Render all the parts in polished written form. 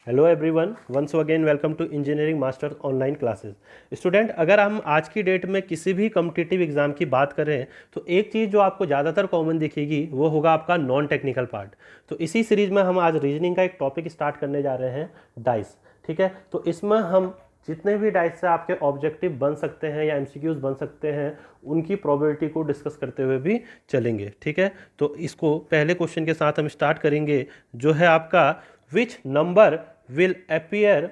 Hello everyone, once again welcome to engineering masters online classes. Student, अगर हम आज की डेट में किसी भी कॉम्पिटिटिव एग्जाम की बात करें तो एक चीज़ जो आपको ज़्यादातर कॉमन दिखेगी वो होगा आपका नॉन टेक्निकल पार्ट। तो इसी सीरीज में हम आज रीजनिंग का एक टॉपिक स्टार्ट करने जा रहे हैं, डाइस। ठीक है, तो इसमें हम जितने भी डाइस से आपके ऑब्जेक्टिव बन सकते हैं या एमसीक्यूज बन सकते हैं उनकी प्रोबेबिलिटी को डिस्कस करते हुए भी चलेंगे। ठीक है, तो इसको पहले क्वेश्चन के साथ हम स्टार्ट करेंगे, जो है आपका which number will appear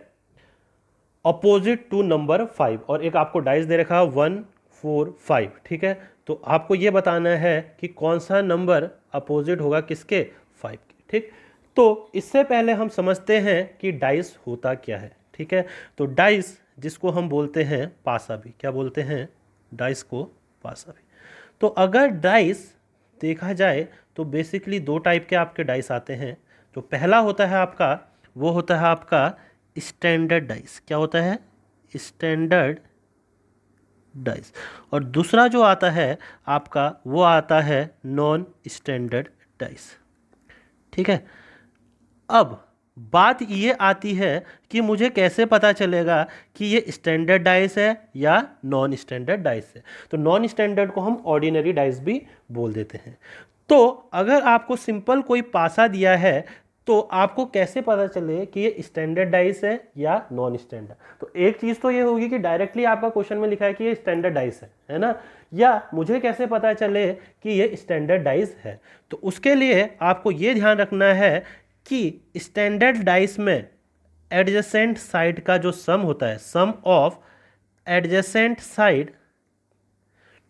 opposite to number 5। और एक आपको डाइस दे रखा है 1 4 5। ठीक है, तो आपको ये बताना है कि कौन सा नंबर अपोजिट होगा किसके, 5 के। ठीक, तो इससे पहले हम समझते हैं कि डाइस होता क्या है। ठीक है, तो डाइस जिसको हम बोलते हैं पासा भी, क्या बोलते हैं, डाइस को पासा भी। तो अगर डाइस देखा जाए तो बेसिकली दो टाइप के आपके डाइस आते हैं। जो पहला होता है आपका, वो होता है आपका स्टैंडर्ड डाइस। क्या होता है, स्टैंडर्ड डाइस। और दूसरा जो आता है आपका वो आता है नॉन स्टैंडर्ड डाइस। ठीक है, अब बात ये आती है कि मुझे कैसे पता चलेगा कि ये स्टैंडर्ड डाइस है या नॉन स्टैंडर्ड डाइस है। तो नॉन स्टैंडर्ड को हम ऑर्डिनरी डाइस भी बोल देते हैं। तो अगर आपको सिंपल कोई पासा दिया है तो आपको कैसे पता चले कि ये स्टैंडर्ड डाइस है या नॉन स्टैंडर्ड। तो एक चीज तो ये होगी कि डायरेक्टली आपका क्वेश्चन में लिखा है कि ये स्टैंडर्ड डाइस है ना, या मुझे कैसे पता चले कि ये स्टैंडर्ड डाइस है। तो उसके लिए आपको ये ध्यान रखना है कि स्टैंडर्ड डाइस में एडजेसेंट साइड का जो सम होता है, sum of adjacent side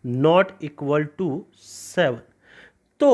not equal to 7। तो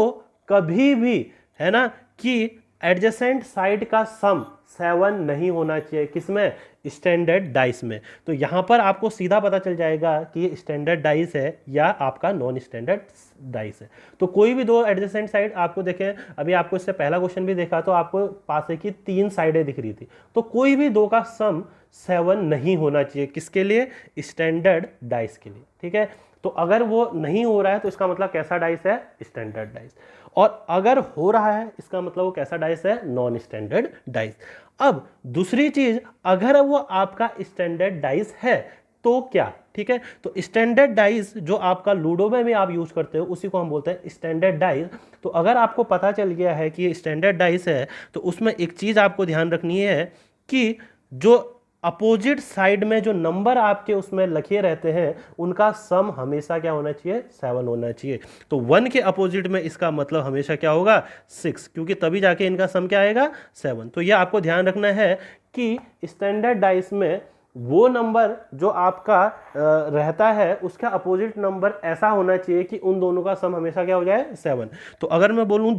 कभी भी है ना कि एडजेसेंट साइड का सम 7 नहीं होना चाहिए, किसमें, स्टैंडर्ड डाइस में। तो यहां पर आपको सीधा पता चल जाएगा कि ये स्टैंडर्ड डाइस है या आपका नॉन स्टैंडर्ड डाइस है। तो कोई भी दो एडजेसेंट साइड आपको देखें, अभी आपको इससे पहला क्वेश्चन भी देखा तो आपको पासे की 3 साइडें दिख रही थी, तो कोई भी दो का सम 7 नहीं होना चाहिए, किसके लिए, स्टैंडर्ड डाइस के लिए। ठीक है, तो अगर वो नहीं हो रहा है तो इसका मतलब कैसा डाइस है, स्टैंडर्ड डाइस। और अगर हो रहा है इसका मतलब वो कैसा डाइस है, नॉन स्टैंडर्ड डाइस। अब दूसरी चीज, अगर वो आपका स्टैंडर्ड डाइस है तो क्या, ठीक है, तो स्टैंडर्ड डाइस जो आपका लूडो में भी आप यूज करते हो उसी को हम बोलते हैं स्टैंडर्ड डाइस। तो अगर आपको पता चल गया है कि ये स्टैंडर्ड डाइस है तो उसमें एक चीज आपको ध्यान रखनी है कि जो अपोजिट साइड में जो नंबर आपके उसमें लिखे रहते हैं उनका सम हमेशा क्या होना चाहिए, 7 होना चाहिए। तो 1 के अपोजिट में इसका मतलब हमेशा क्या होगा, 6, क्योंकि तभी जाके इनका सम क्या आएगा, 7। तो ये आपको ध्यान रखना है कि स्टैंडर्ड डाइस में वो नंबर जो आपका रहता है उसका अपोजिट नंबर ऐसा होना चाहिए कि उन दोनों का सम हमेशा क्या हो जाए, 7। तो अगर मैं बोलूं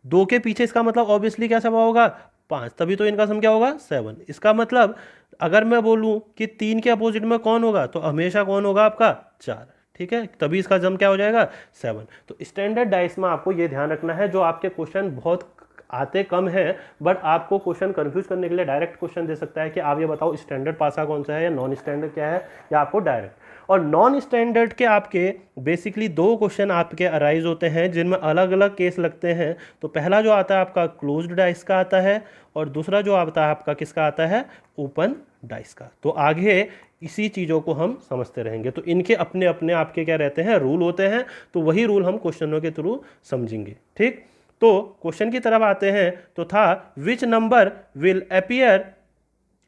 2 के पीछे इसका मतलब ऑब्वियसली क्या सब होगा, 5, तभी तो इनका सम क्या होगा, 7। इसका मतलब अगर मैं बोलूं कि 3 के अपोजिट में कौन होगा तो हमेशा कौन होगा आपका, 4। ठीक है, तभी इसका सम क्या हो जाएगा, 7। तो स्टैंडर्ड डाइस में आपको ये ध्यान रखना है, जो आपके क्वेश्चन बहुत आते कम है बट आपको क्वेश्चन कंफ्यूज करने के लिए डायरेक्ट क्वेश्चन दे सकता है कि आप ये बताओ स्टैंडर्ड पासा कौन सा है या नॉन स्टैंडर्ड क्या है, या आपको डायरेक्ट। और नॉन स्टैंडर्ड के आपके बेसिकली 2 क्वेश्चन आपके अराइज होते हैं जिनमें अलग अलग केस लगते हैं। तो पहला जो आता है आपका क्लोज्ड डाइस का आता है और दूसरा जो आता है आपका किसका आता है, ओपन डाइस का। तो आगे इसी चीज़ों को हम समझते रहेंगे। तो इनके अपने अपने आपके क्या रहते हैं, रूल होते हैं, तो वही रूल हम क्वेश्चनों के थ्रू समझेंगे। ठीक, तो क्वेश्चन की तरफ आते हैं। तो था which number will appear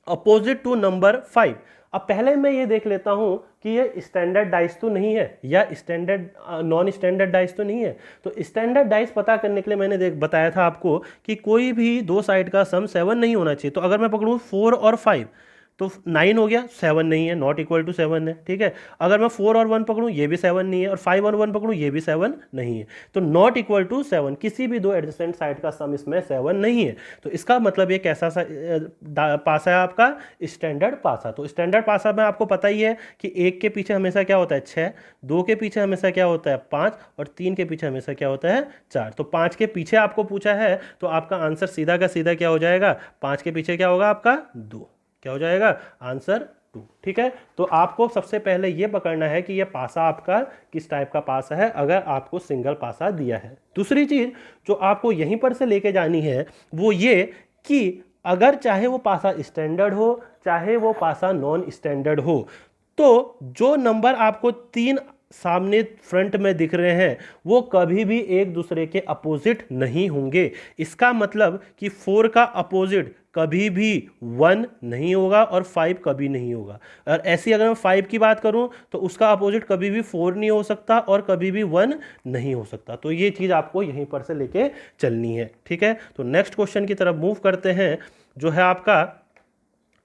opposite to number 5। अब पहले मैं ये देख लेता हूं कि ये स्टैंडर्ड डाइस तो नहीं है या स्टैंडर्ड नॉन स्टैंडर्ड डाइस तो नहीं है। तो स्टैंडर्ड डाइस पता करने के लिए मैंने बताया था आपको कि कोई भी दो साइड का सम 7 नहीं होना चाहिए। तो अगर मैं पकड़ूं 4 और 5 तो 9 हो गया, 7 नहीं है, नॉट इक्वल टू 7 है। ठीक है, अगर मैं 4 और 1 पकड़ूं ये भी 7 नहीं है, और 5 और 1 पकड़ूं ये भी 7 नहीं है। तो नॉट इक्वल टू 7, किसी भी दो एडजेसेंट साइड का सम इसमें 7 नहीं है। तो इसका मतलब ये कैसा पासा है आपका, स्टैंडर्ड पासा। तो स्टैंडर्ड पासा में आपको पता ही है कि 1 के पीछे हमेशा क्या होता है, 6, 2 के पीछे हमेशा क्या होता है, 5, और 3 के पीछे हमेशा क्या होता है, 4। तो 5 के पीछे आपको पूछा है तो आपका आंसर सीधा का सीधा क्या हो जाएगा, 5 के पीछे क्या होगा आपका, 2। क्या हो जाएगा, आंसर 2। ठीक है, तो आपको सबसे पहले ये पकड़ना है कि ये पासा आपका किस टाइप का पासा है, अगर आपको सिंगल पासा दिया है। दूसरी चीज जो आपको यहीं पर से लेके जानी है वो ये कि अगर चाहे वो पासा स्टैंडर्ड हो चाहे वो पासा नॉन स्टैंडर्ड हो, तो जो नंबर आपको तीन सामने फ्रंट में दिख रहे हैं वो कभी भी एक दूसरे के अपोजिट नहीं होंगे। इसका मतलब कि 4 का अपोजिट कभी भी 1 नहीं होगा और 5 कभी नहीं होगा। और ऐसी अगर मैं 5 की बात करूं तो उसका अपोजिट कभी भी 4 नहीं हो सकता और कभी भी 1 नहीं हो सकता। तो ये चीज़ आपको यहीं पर से लेके चलनी है, ठीक है। तो नेक्स्ट क्वेश्चन की तरफ मूव करते हैं, जो है आपका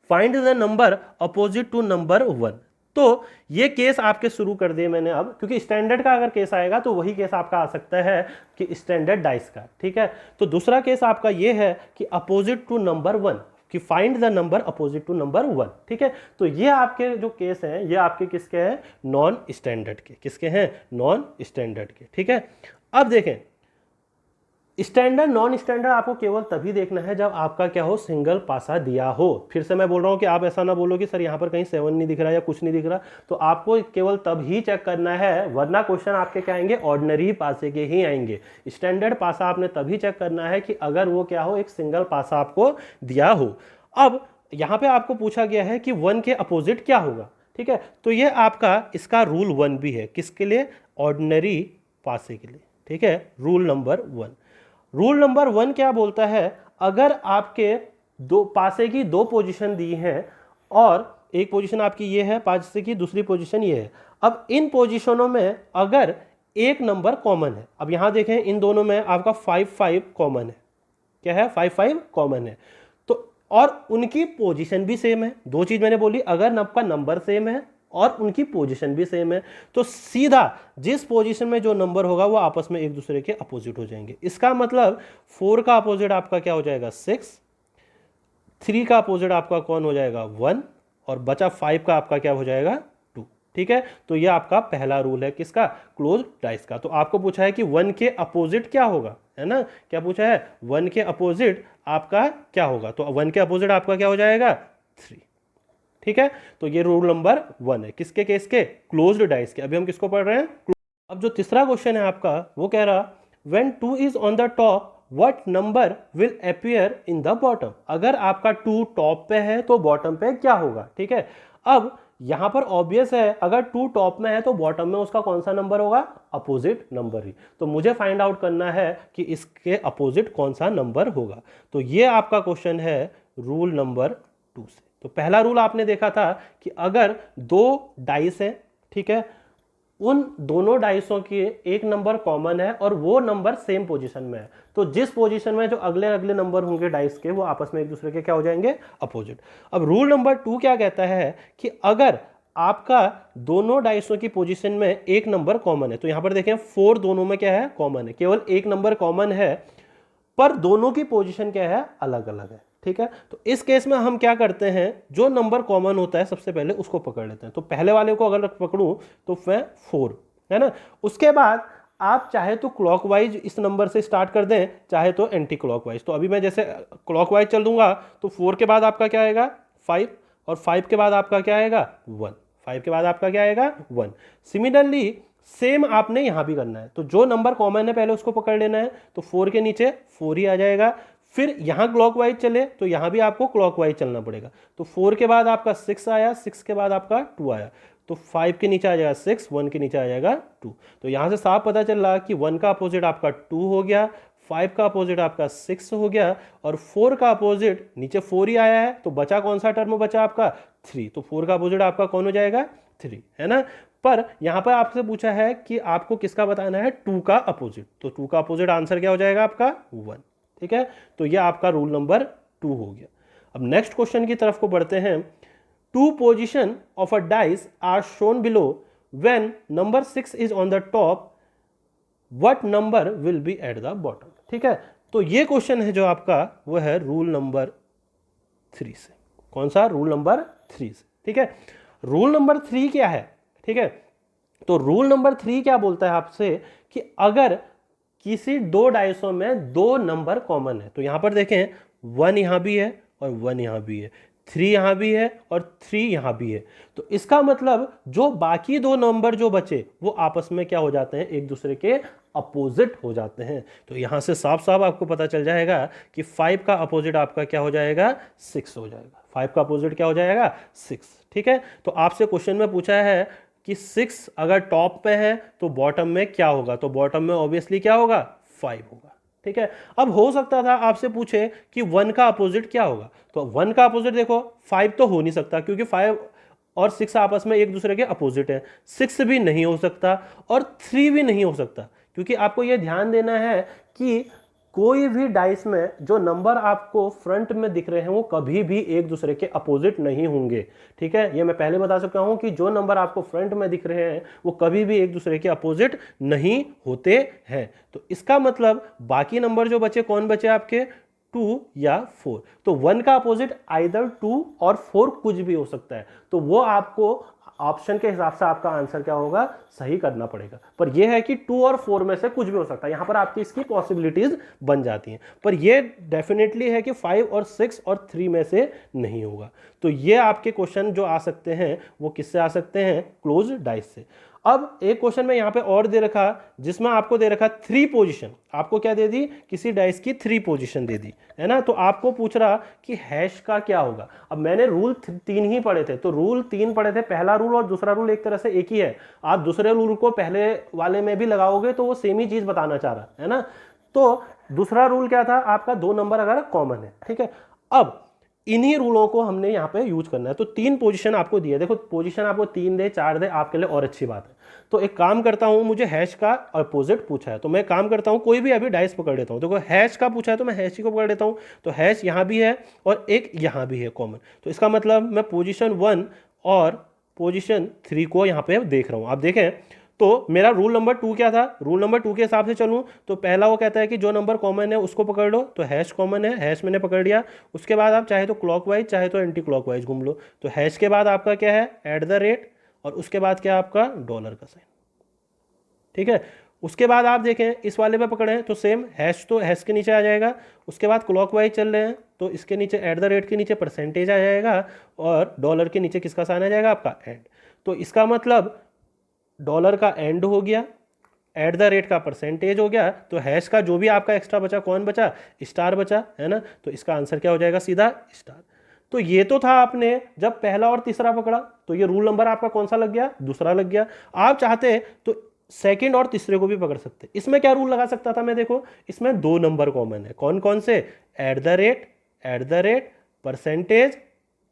find the number opposite to number 1। तो ये केस आपके शुरू कर दिए मैंने अब, क्योंकि स्टैंडर्ड का अगर केस आएगा तो वही केस आपका आ सकता है कि स्टैंडर्ड डाइस का, ठीक है। तो दूसरा केस आपका ये है कि अपोजिट टू नंबर 1, कि find the number opposite to number 1, ठीक है। तो ये आपके जो केस हैं ये आपके किसके हैं, नॉन स्टैंडर्ड के। किसके हैं, नॉन स्टैंडर्ड के, ठीक है। अब देखें, स्टैंडर्ड नॉन स्टैंडर्ड आपको केवल तभी देखना है जब आपका क्या हो, सिंगल पासा दिया हो। फिर से मैं बोल रहा हूं कि आप ऐसा ना बोलो कि सर यहां पर कहीं 7 नहीं दिख रहा या कुछ नहीं दिख रहा, तो आपको केवल तब ही चेक करना है, वरना क्वेश्चन आपके क्या आएंगे, ऑर्डिनरी पासे के ही आएंगे। स्टैंडर्ड पासा आपने तभी चेक करना है कि अगर वो क्या हो, एक सिंगल पासा आपको दिया हो। अब यहां पे आपको पूछा गया है कि 1 के अपोजिट क्या होगा, ठीक है। तो ये आपका इसका रूल 1 भी है, किसके लिए, ऑर्डिनरी पासे के लिए, ठीक है। रूल नंबर 1, रूल नंबर 1 क्या बोलता है, अगर आपके दो पासे की दो पोजीशन दी हैं और एक पोजीशन आपकी ये है पासे की, दूसरी पोजीशन ये है। अब इन पोजीशनों में अगर एक नंबर कॉमन है, अब यहां देखें इन दोनों में आपका 5 कॉमन है, क्या है, 5 कॉमन है। तो और उनकी पोजीशन भी सेम है, दो चीज मैंने बोली, अगर आपका नंबर सेम है और उनकी पोजीशन भी सेम है, तो सीधा जिस पोजीशन में जो नंबर होगा वो आपस में एक दूसरे के अपोजिट हो जाएंगे। इसका मतलब 4 का अपोजिट आपका क्या हो जाएगा, 6, 3 का अपोजिट आपका कौन हो जाएगा, 1, और बचा 5 का आपका क्या हो जाएगा, 2, ठीक है। तो ये आपका पहला रूल है किसका, क्लोज डाइस का। तो आपको पूछा है कि 1 के अपोजिट क्या होगा, है ना, क्या पूछा है, 1 के अपोजिट आपका क्या होगा, तो 1 के अपोजिट आपका क्या हो जाएगा, 3, ठीक है। तो ये रूल नंबर 1 है, किसके केस के, क्लोज्ड डाइस के। अभी हम किसको पढ़ रहे हैं, अब जो तीसरा क्वेश्चन है आपका वो कह रहा, when 2 is on the top what number will appear in the bottom. अगर आपका 2 टॉप पे है तो बॉटम पे क्या होगा, ठीक है। अब यहां पर ऑब्वियस है, अगर 2 टॉप में है तो बॉटम में उसका कौन सा नंबर होगा, अपोजिट नंबर ही। तो मुझे फाइंड आउट करना है कि इसके अपोजिट कौन सा नंबर होगा। तो ये आपका क्वेश्चन है रूल नंबर 2 से। तो पहला रूल आपने देखा था कि अगर दो डाइस है, ठीक है, उन दोनों डाइसों की एक नंबर कॉमन है और वो नंबर सेम पोजीशन में है, तो जिस पोजीशन में जो अगले अगले नंबर होंगे डाइस के वो आपस में एक दूसरे के क्या हो जाएंगे, अपोजिट। अब रूल नंबर 2 क्या कहता है कि अगर आपका दोनों डाइसों की पोजीशन में एक नंबर कॉमन है, तो यहां पर देखें 4 दोनों में क्या है, कॉमन है, केवल एक नंबर कॉमन है पर दोनों की पोजीशन क्या है, अलग अलग है, ठीक है। तो इस केस में हम क्या करते हैं, जो नंबर कॉमन होता है सबसे पहले उसको पकड़ लेते हैं। तो पहले वाले को अगर पकड़ूं तो मैं 4, है ना। उसके बाद आप चाहे तो क्लॉकवाइज इस नंबर से स्टार्ट कर दें, चाहे तो एंटी क्लॉकवाइज। तो अभी मैं जैसे क्लॉकवाइज चल दूंगा तो 4 के बाद आपका क्या आएगा, 5, और 5 के बाद आपका क्या आएगा, 1, 5 के बाद आपका क्या आएगा, 1। सिमिलरली सेम आपने यहां भी करना है, तो जो नंबर कॉमन है पहले उसको पकड़ लेना है, तो 4 के नीचे 4 ही आ जाएगा। फिर यहां क्लॉकवाइज चले तो यहां भी आपको क्लॉकवाइज चलना पड़ेगा, तो 4 के बाद आपका 6 आया, 6 के बाद आपका 2 आया, तो 5 के नीचे आ जाएगा 6, 1 के नीचे आ जाएगा 2। तो यहां से साफ पता चल रहा कि 1 का अपोजिट आपका 2 हो गया, 5 का अपोजिट आपका 6 हो गया, और 4 का अपोजिट नीचे 4 ही आया है, तो बचा कौन सा टर्म बचा आपका, 3। तो 4 का अपोजिट आपका कौन हो जाएगा, 3, है ना। पर यहां पर आपसे पूछा है कि आपको किसका बताना है, 2 का अपोजिट, तो 2 का अपोजिट आंसर क्या हो जाएगा आपका, 1, ठीक है। तो यह आपका रूल नंबर 2 हो गया। अब नेक्स्ट क्वेश्चन की तरफ को बढ़ते हैं। 2 position of a dice are shown below, when number 6 is on the top what number will be at the bottom, ठीक है। तो ये क्वेश्चन है जो आपका वो है रूल नंबर 3 से। कौन सा, रूल नंबर 3 से, ठीक है। रूल नंबर 3 क्या है, ठीक है। तो रूल नंबर 3 क्या बोलता है आपसे कि अगर किसी दो डाइसों में दो नंबर कॉमन है, तो यहां पर देखें 1 यहां भी है और 1 यहां भी है, 3 यहाँ भी है और 3 यहाँ भी है। तो इसका मतलब जो बाकी दो नंबर जो बचे वो आपस में क्या हो जाते हैं, एक दूसरे के अपोजिट हो जाते हैं। तो यहां से साफ साफ आपको पता चल जाएगा कि 5 का अपोजिट आपका क्या हो जाएगा, 6 हो जाएगा। 5 का अपोजिट क्या हो जाएगा, 6। ठीक है, तो आपसे क्वेश्चन में पूछा है कि 6 अगर टॉप पे है तो बॉटम में क्या होगा, तो बॉटम में ऑब्वियसली क्या होगा, 5 होगा। ठीक है, अब हो सकता था आपसे पूछे कि 1 का अपोजिट क्या होगा, तो 1 का अपोजिट देखो 5 तो हो नहीं सकता क्योंकि 5 और 6 आपस में एक दूसरे के अपोजिट है। 6 भी नहीं हो सकता और 3 भी नहीं हो सकता, क्योंकि आपको यह ध्यान देना है कि कोई भी डाइस में जो नंबर आपको फ्रंट में दिख रहे हैं वो कभी भी एक दूसरे के अपोजिट नहीं होंगे। ठीक है, ये मैं पहले बता सकता हूं कि जो नंबर आपको फ्रंट में दिख रहे हैं वो कभी भी एक दूसरे के अपोजिट नहीं होते हैं। तो इसका मतलब बाकी नंबर जो बचे, कौन बचे आपके, 2 या 4। तो 1 का अपोजिट आइदर 2 और 4 कुछ भी हो सकता है, तो वो आपको ऑप्शन के हिसाब से आपका आंसर क्या होगा, सही करना पड़ेगा। पर यह है कि 2 और 4 में से कुछ भी हो सकता है, यहां पर आपकी इसकी पॉसिबिलिटीज बन जाती हैं। पर यह डेफिनेटली है कि 5 और 6 और 3 में से नहीं होगा। तो ये आपके क्वेश्चन जो आ सकते हैं वो किससे आ सकते हैं, क्लोज डाइस से। अब एक क्वेश्चन में यहां पे और दे रखा, जिसमें आपको दे रखा 3 पोजीशन, आपको क्या दे दी, किसी डाइस की 3 पोजीशन दे दी है ना। तो आपको पूछ रहा कि हैश का क्या होगा। अब मैंने रूल 3 ही पढ़े थे, तो रूल 3 पढ़े थे, पहला रूल और दूसरा रूल एक तरह से एक ही है। आप दूसरे रूल को पहले वाले में भी लगाओगे तो वो सेम ही चीज बताना चाह रहा है ना। तो दूसरा रूल क्या था आपका, 2 नंबर अगर कॉमन है। ठीक है, अब इन्हीं रूलों को हमने यहाँ पे यूज करना है। तो 3 पोजीशन आपको दिए, देखो पोजीशन आपको 3 दे 4 दे आपके लिए और अच्छी बात है। तो एक काम करता हूं, मुझे हैश का अपोजिट पूछा है तो मैं काम करता हूं, कोई भी अभी डाइस पकड़ लेता हूं। देखो हैश का पूछा है तो मैं हैश ही को पकड़ लेता हूं। तो हैश यहाँ भी है और एक यहाँ भी है कॉमन, तो इसका मतलब मैं पोजीशन 1 और पोजीशन 3 को यहाँ पे देख रहा हूँ। आप देखें तो मेरा रूल नंबर 2 क्या था, रूल नंबर 2 के हिसाब से चलूं तो पहला वो कहता है कि जो नंबर कॉमन है उसको पकड़ लो। तो हैश कॉमन है, हैश मैंने पकड़ लिया। उसके बाद आप चाहे तो क्लॉकवाइज चाहे तो एंटी क्लॉकवाइज घूम लो। तो हैश के बाद आपका क्या है, @ और उसके बाद क्या आपका डॉलर का साइन। ठीक है, उसके बाद आप देखें इस वाले पे पकड़े तो सेम हैश, तो हैश के नीचे आ जाएगा। उसके बाद क्लॉकवाइज चल रहे हैं तो इसके नीचे @ के नीचे परसेंटेज आ जाएगा और डॉलर के नीचे किसका साइन आ जाएगा, आपका एंड। तो इसका मतलब डॉलर का एंड हो गया, @ का परसेंटेज हो गया, तो हैश का जो भी आपका एक्स्ट्रा बचा, कौन बचा, स्टार बचा है ना। तो इसका आंसर क्या हो जाएगा, सीधा स्टार। तो ये तो था आपने जब पहला और तीसरा पकड़ा, तो ये रूल नंबर आपका कौन सा लग गया, दूसरा लग गया। आप चाहते तो सेकंड और तीसरे को भी पकड़ सकते। इसमें क्या रूल लगा सकता था मैं, देखो इसमें 2 नंबर कॉमन है, कौन कौन से, @ परसेंटेज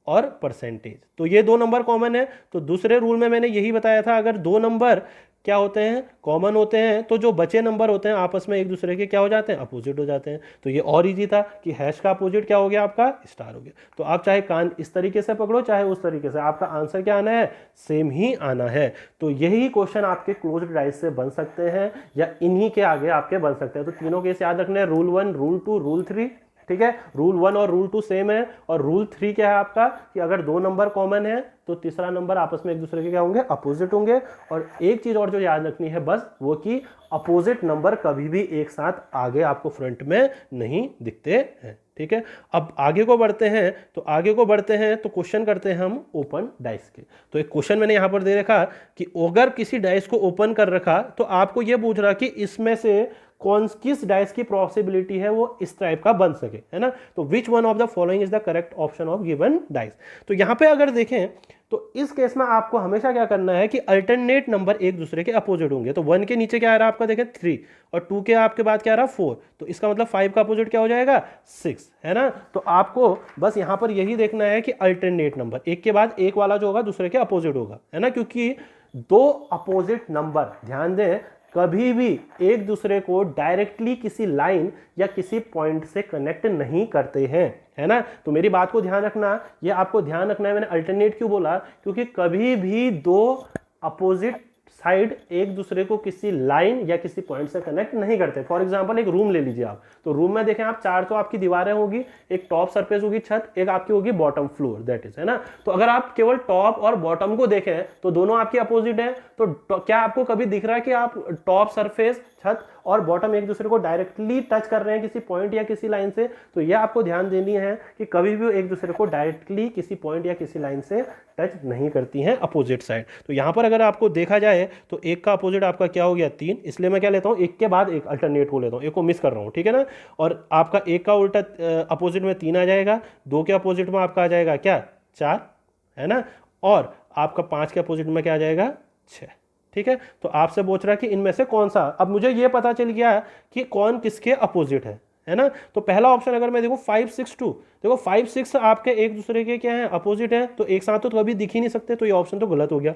और परसेंटेज। तो ये 2 नंबर कॉमन है। तो दूसरे रूल में मैंने यही बताया था, अगर 2 नंबर क्या होते हैं, कॉमन होते हैं, तो जो बचे नंबर होते हैं आपस में एक दूसरे के क्या हो जाते हैं, अपोजिट हो जाते हैं। तो ये और इजी था कि हैश का अपोजिट क्या हो गया, आपका स्टार हो गया। तो आप चाहे कान इस तरीके से पकड़ो चाहे उस तरीके से, आपका आंसर क्या आना है, सेम ही आना है। तो यही क्वेश्चन आपके क्लोज्ड डाइस से बन सकते हैं या इन्हीं के आगे आपके बन सकते हैं। तो तीनों केस याद रखने हैं, रूल 1, रूल 2, रूल 3। ठीक है, रूल 1 और रूल 2 सेम है। और रूल 3 क्या है आपका, कि अगर 2 नंबर कॉमन है तो तीसरा नंबर आपस में एक दूसरे के क्या होंगे, अपोजिट होंगे। और एक चीज और जो याद रखनी है बस, वो कि अपोजिट नंबर कभी भी एक साथ आगे आपको फ्रंट में नहीं दिखते हैं। ठीक है, अब आगे को बढ़ते हैं। तो आगे को बढ़ते हैं तो क्वेश्चन करते हैं हम ओपन डाइस के। तो एक क्वेश्चन मैंने यहां पर दे रखा कि अगर किसी डाइस को ओपन कर रखा तो आपको यह पूछ रहा कि इसमें से किस डाइस की पॉसिबिलिटी है वो इस टाइप का बन सके, है ना। तो which one of the following is the correct option of given dice. तो यहां पे अगर देखें तो इस केस में आपको हमेशा क्या करना है कि अल्टरनेट नंबर एक दूसरे के अपोजिट होंगे। तो 1 के नीचे क्या आ रहा है आपका, देखें 3, और 2 के आपके बाद क्या आ रहा है 4। तो इसका मतलब 5 का अपोजिट क्या हो जाएगा, 6, है ना। तो आपको बस यहां पर यही देखना है कि अल्टरनेट नंबर एक के बाद एक वाला जो होगा दूसरे के अपोजिट होगा, है ना। क्योंकि 2 अपोजिट नंबर, ध्यान दें, कभी भी एक दूसरे को डायरेक्टली किसी लाइन या किसी पॉइंट से कनेक्ट नहीं करते हैं, है ना। तो मेरी बात को ध्यान रखना, ये आपको ध्यान रखना है। मैंने अल्टरनेट क्यों बोला, क्योंकि कभी भी 2 अपोजिट साइड एक दूसरे को किसी लाइन या किसी पॉइंट से कनेक्ट नहीं करते। फॉर एग्जांपल एक रूम ले लीजिए आप, तो रूम में देखें आप 4 तो आपकी दीवारें होगी, एक टॉप सरफेस होगी छत, एक आपकी होगी बॉटम फ्लोर, दैट इज, है ना। तो अगर आप केवल टॉप और बॉटम को देखें तो दोनों आपके अपोजिट है। तो क्या आपको कभी दिख रहा है कि आप टॉप सरफेस छत और बॉटम एक दूसरे को डायरेक्टली टच कर रहे हैं किसी पॉइंट या किसी लाइन से, तो ये आपको ध्यान देनी है कि कभी भी एक दूसरे को डायरेक्टली किसी पॉइंट या किसी लाइन से टच नहीं करती हैं अपोजिट साइड। तो यहाँ पर अगर आपको देखा जाए तो एक का अपोजिट आपका क्या हो गया 3, इसलिए मैं क्या लेता हूँ एक के बाद एक अल्टरनेट को लेता हूँ, एक को मिस कर रहा हूँ, ठीक है ना। और आपका एक का उल्टा अपोजिट में 3 आ जाएगा, 2 के अपोजिट में आपका आ जाएगा क्या 4, है ना, और आपका 5 के अपोजिट में क्या आ जाएगा 6, ठीक है। तो आपसे पूछ रहा है कि इनमें से कौन सा, अब मुझे ये पता चल गया कि कौन किसके अपोजिट है ना। तो पहला ऑप्शन अगर मैं देखो 5 6 2, देखो 5 6 आपके एक दूसरे के क्या है अपोजिट है, तो एक साथ तो कभी दिख ही नहीं सकते, तो ये ऑप्शन तो गलत हो गया।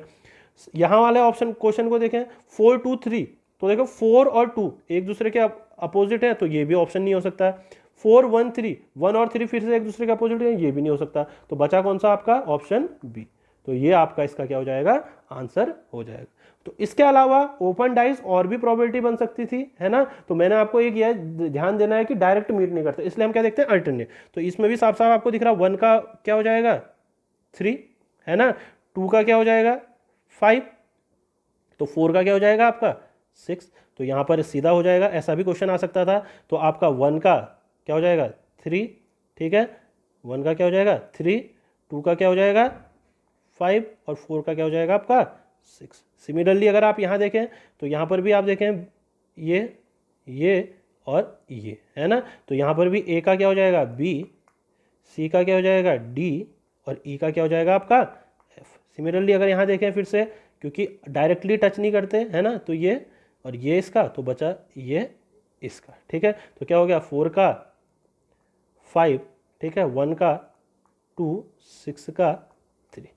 यहाँ वाले ऑप्शन क्वेश्चन को देखें 4 2 3, तो देखो 4 और 2 एक दूसरे के अपोजिट है, तो ये भी ऑप्शन नहीं हो सकता है। 4 1 3, 1 और 3 फिर से एक दूसरे के अपोजिट है, ये भी नहीं हो सकता। तो बचा कौन सा आपका ऑप्शन बी, तो ये आपका इसका क्या हो जाएगा आंसर हो जाएगा। तो इसके अलावा ओपन डाइस और भी प्रोबेबिलिटी बन सकती थी, है ना। तो मैंने आपको एक ये ध्यान देना है कि डायरेक्ट मीट नहीं करते, इसलिए हम क्या देखते हैं अल्टरनेट। तो इसमें भी साफ साफ आपको दिख रहा 1 का क्या हो जाएगा 3, है ना, 2 का क्या हो जाएगा 5, तो 4 का क्या हो जाएगा आपका 6, तो यहाँ पर सीधा हो जाएगा। ऐसा भी क्वेश्चन आ सकता था, तो आपका 1 का क्या हो जाएगा 3, ठीक है, 1 का क्या हो जाएगा 3, 2 का क्या हो जाएगा 5 और 4 का क्या हो जाएगा आपका 6। सिमिलरली अगर आप यहाँ देखें तो यहाँ पर भी आप देखें ये और ये, है ना, तो यहाँ पर भी ए का क्या हो जाएगा बी, सी का क्या हो जाएगा डी और ई का क्या हो जाएगा आपका एफ। सिमिलरली अगर यहाँ देखें फिर से, क्योंकि डायरेक्टली टच नहीं करते, है ना, तो ये और ये इसका, तो बचा ये इसका, ठीक है। तो क्या हो गया 4 का 5, ठीक है, 1 का 2, 6 का 3,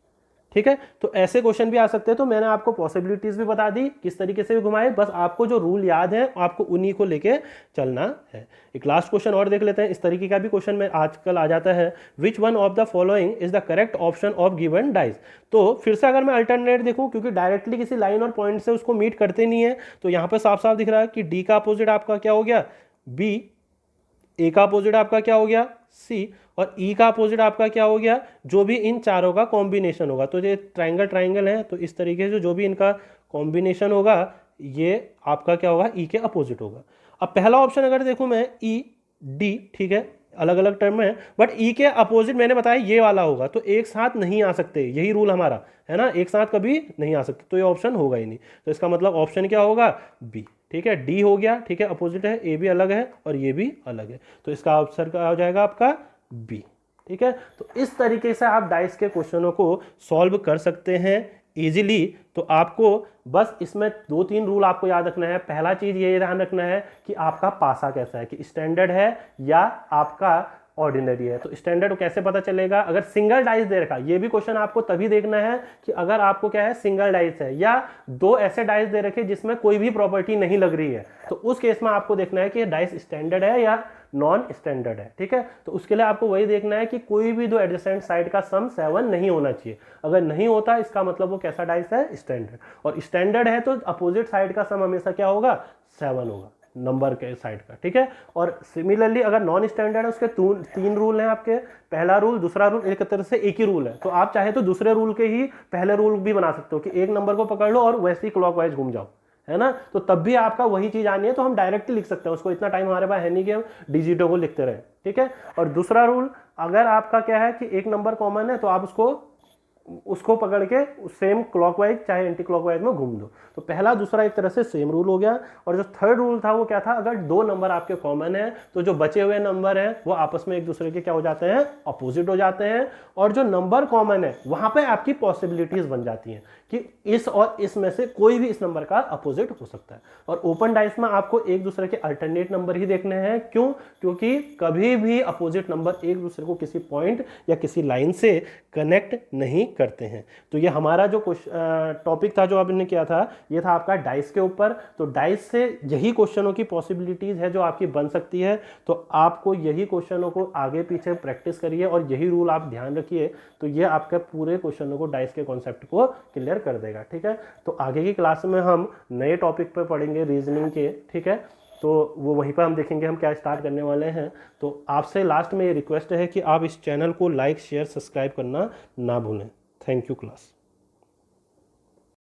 ठीक है। तो ऐसे क्वेश्चन भी आ सकते हैं। तो मैंने आपको पॉसिबिलिटीज भी बता दी, किस तरीके से भी घुमाए, बस आपको जो रूल याद है आपको उन्हीं को लेके चलना है। एक लास्ट क्वेश्चन और देख लेते हैं, इस तरीके का भी क्वेश्चन में आजकल आ जाता है, which one of the following is the correct option of given dice. तो फिर से अगर मैं अल्टरनेट देखूं, क्योंकि डायरेक्टली किसी लाइन और पॉइंट से उसको मीट करते नहीं है, तो यहाँ पर साफ साफ दिख रहा है कि डी का अपोजिट आपका क्या हो गया बी, ए का अपोजिट आपका क्या हो गया सी, और ई का अपोजिट आपका क्या हो गया, जो भी इन चारों का कॉम्बिनेशन होगा। तो ये ट्राइंगल है, तो इस तरीके से जो भी इनका कॉम्बिनेशन होगा ये आपका क्या होगा ई के अपोजिट होगा। अब पहला ऑप्शन अगर देखूं मैं ई डी, ठीक है, अलग अलग टर्म में, बट ई के अपोजिट मैंने बताया ये वाला होगा, तो एक साथ नहीं आ सकते, यही रूल हमारा है ना, एक साथ कभी नहीं आ सकते, तो ये ऑप्शन होगा ही नहीं। तो इसका मतलब ऑप्शन क्या होगा बी, ठीक है, डी हो गया, ठीक है, अपोजिट है, ए भी अलग है और ये भी अलग है, तो इसका आंसर क्या हो जाएगा आपका बी, ठीक है। तो इस तरीके से आप डाइस के क्वेश्चनों को सॉल्व कर सकते हैं इजीली। तो आपको बस इसमें 2-3 रूल आपको याद रखना है। पहला चीज ये ध्यान रखना है कि आपका पासा कैसा है, कि स्टैंडर्ड है या आपका ऑर्डिनरी है। तो स्टैंडर्ड कैसे पता चलेगा, अगर सिंगल डाइस दे रखा, ये भी क्वेश्चन आपको तभी देखना है कि अगर आपको क्या है सिंगल डाइस है या 2 ऐसे डाइस दे रखे जिसमें कोई भी प्रॉपर्टी नहीं लग रही है, तो उस केस में आपको देखना है कि डाइस स्टैंडर्ड है या नॉन स्टैंडर्ड है, ठीक है। तो उसके लिए आपको वही देखना है कि कोई भी 2 एडजेसेंट साइड का सम 7 नहीं होना चाहिए। अगर नहीं होता इसका मतलब वो कैसा डाइस है स्टैंडर्ड, और स्टैंडर्ड है तो अपोजिट साइड का सम हमेशा क्या होगा 7 होगा नंबर के साइड का, ठीक है। और सिमिलरली अगर नॉन स्टैंडर्ड है उसके 3 रूल हैं आपके, पहला रूल दूसरा रूल एक तरह से एक ही रूल है, तो आप चाहे तो दूसरे रूल के ही पहले रूल भी बना सकते हो कि एक नंबर को पकड़ लो और वैसे ही क्लॉकवाइज घूम जाओ, है ना, तो तब भी आपका वही चीज आनी है। तो हम डायरेक्टली लिख सकते हैं उसको, इतना टाइम हमारे पास है नहीं कि हम डिजिटों को लिखते रहे, ठीक है। और दूसरा रूल, अगर आपका क्या है कि एक नंबर कॉमन है तो आप उसको पकड़ के सेम क्लॉकवाइज चाहे एंटी क्लॉकवाइज में घूम दो। तो पहला दूसरा एक तरह से सेम रूल हो गया। और जो थर्ड रूल था वो क्या था, अगर 2 नंबर आपके कॉमन है तो जो बचे हुए नंबर हैं वो आपस में एक दूसरे के क्या हो जाते हैं अपोजिट हो जाते हैं, और जो नंबर कॉमन है वहां पे आपकी पॉसिबिलिटीज बन जाती हैं कि इस और इस में से कोई भी इस नंबर का अपोजिट हो सकता है। और ओपन डाइस में आपको एक दूसरे के अल्टरनेट नंबर ही देखने हैं, क्यों, क्योंकि कभी भी अपोजिट नंबर एक दूसरे को किसी पॉइंट या किसी लाइन से कनेक्ट नहीं करते हैं। तो ये हमारा जो टॉपिक था जो आपने किया था, ये था आपका डाइस के ऊपर। तो डाइस से यही क्वेश्चनों की पॉसिबिलिटीज है जो आपकी बन सकती है। तो आपको यही क्वेश्चनों को आगे पीछे प्रैक्टिस करिए और यही रूल आप ध्यान रखिए, तो ये आपके पूरे क्वेश्चनों को डाइस के कॉन्सेप्ट को क्लियर कर देगा, ठीक है। तो आगे की क्लास में हम नए टॉपिक पे पढ़ेंगे रीजनिंग के, ठीक है। तो वो वहीं पर हम देखेंगे हम क्या स्टार्ट करने वाले हैं। तो आपसे लास्ट में ये रिक्वेस्ट है कि आप इस चैनल को लाइक शेयर सब्सक्राइब करना ना भूलें। Thank you class.